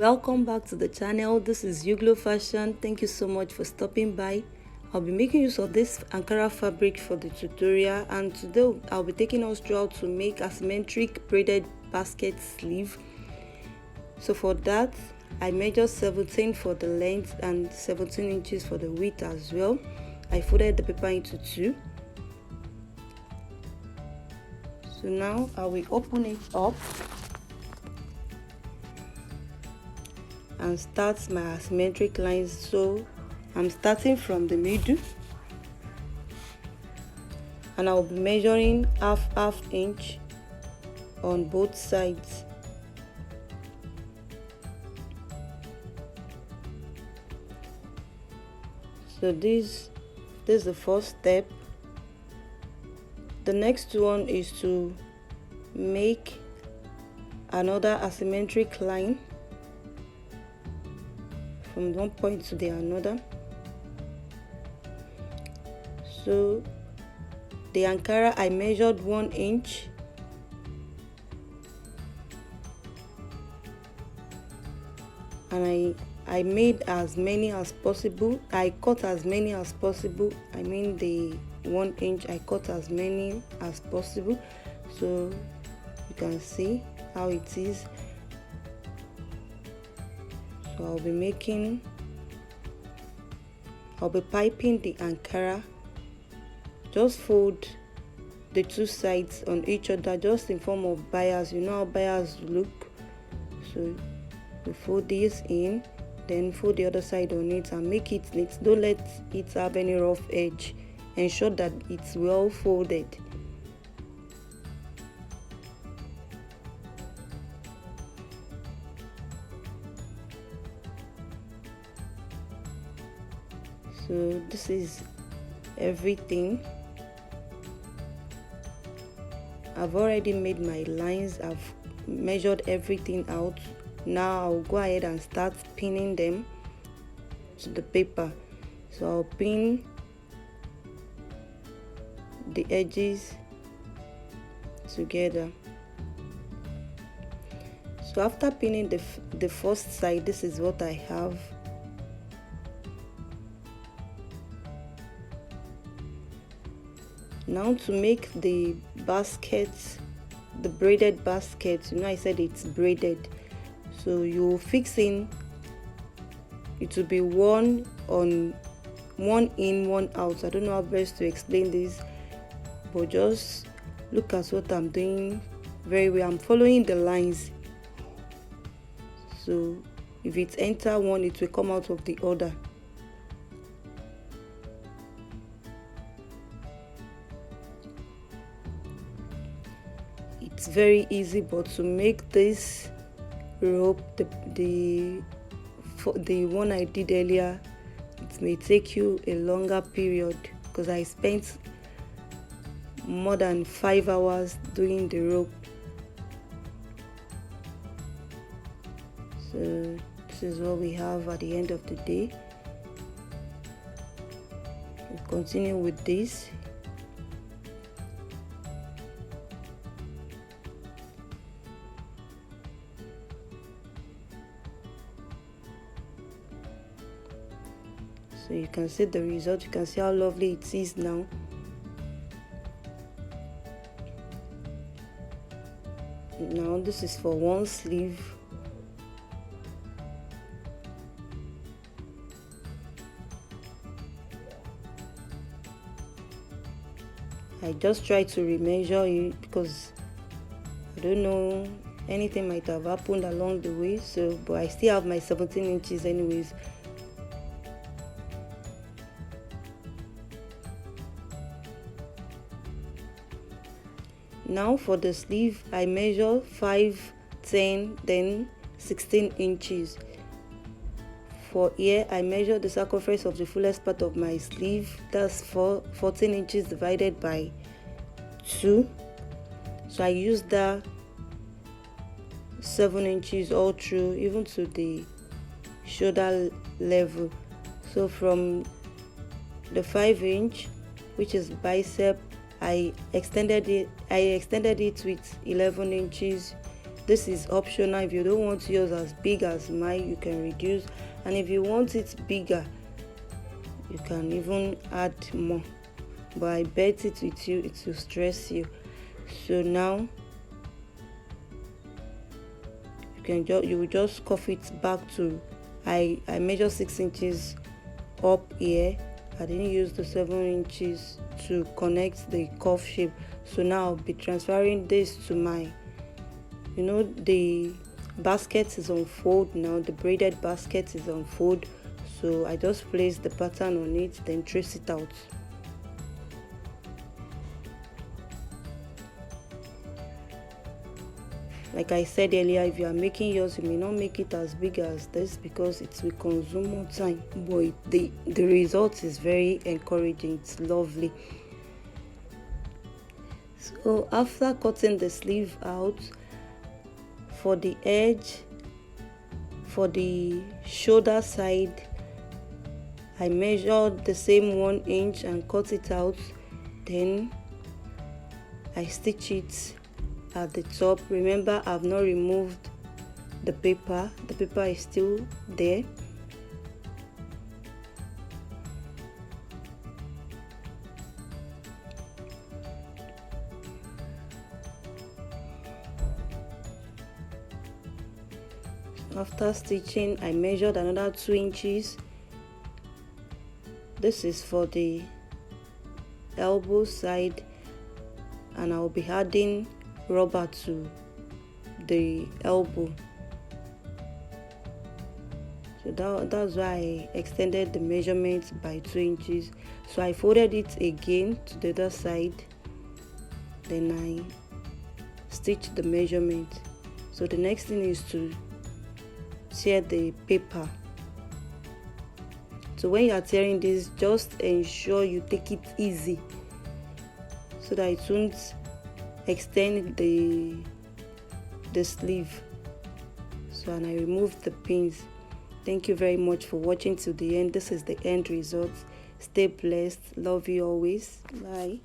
Welcome back to the channel. This is Yuglo Fashion. Thank you so much for stopping by. I'll be making use of this Ankara fabric for the tutorial, and today I'll be taking us through how to make asymmetric braided basket sleeve. So for that, I measured 17 for the length and 17 inches for the width as well. I folded the paper into two. So now I will open it up and start my asymmetric lines. So I'm starting from the middle and I'll be measuring half inch on both sides. So this is the first step. The next one is to make another asymmetric line from one point to the another. So the Ankara, I measured 1 inch and I made as many as possible. I cut as many as possible. I mean the 1 inch, I cut as many as possible, so you can see how it is. So I'll be piping the Ankara. Just fold the two sides on each other, just in form of bias. You know how bias look. So you fold this in, then fold the other side on it and make it neat. Don't let it have any rough edge. Ensure that it's well folded. So this is everything. I've already made my lines. I've measured everything out. Now I'll go ahead and start pinning them to the paper. So I'll pin the edges together. So after pinning the first side, this is what I have. Now to make the basket, the braided basket, you know I said it's braided, so you fix in, it will be one in, one out. I don't know how best to explain this, but just look at what I'm doing very well. I'm following the lines, so if it enter one, it will come out of the other. It's very easy, but to make this rope, the one I did earlier, it may take you a longer period because I spent more than 5 hours doing the rope. So this is what we have at the end of the day. We'll continue with this. So you can see the result. You can see how lovely it is now. Now this is for one sleeve. I just try to remeasure it because I don't know, anything might have happened along the way. So but I still have my 17 inches anyways. Now for the sleeve, I measure 5, 10, then 16 inches. For here, I measure the circumference of the fullest part of my sleeve. That's 14 inches divided by 2. So I use that 7 inches all through, even to the shoulder level. So from the 5 inch, which is bicep, I extended it with 11 inches. This is optional. If you don't want yours as big as mine, you can reduce, and if you want it bigger, you can even add more, but I bet it with you it will stress you. So now you will just cuff it back to, I measure 6 inches up here. I didn't use the 7 inches to connect the cuff shape. So now I'll be transferring this to my, the basket is on fold now. The braided basket is on fold, so I just place the pattern on it, then trace it out. Like I said earlier, if you are making yours, you may not make it as big as this because it will consume more time, but the result is very encouraging. It's lovely. So after cutting the sleeve out, for the edge, for the shoulder side, I measured the same 1 inch and cut it out. Then I stitch it at the top. Remember, I've not removed the paper is still there. After stitching, I measured another 2 inches. This is for the elbow side, and I'll be adding rubber to the elbow. So that's why I extended the measurement by 2 inches. So I folded it again to the other side, then I stitched the measurement. So the next thing is to tear the paper. So when you are tearing this, just ensure you take it easy so that it won't extend the sleeve. So, and I removed the pins. Thank you very much for watching till the end. This is the end result. Stay blessed. Love you always. Bye.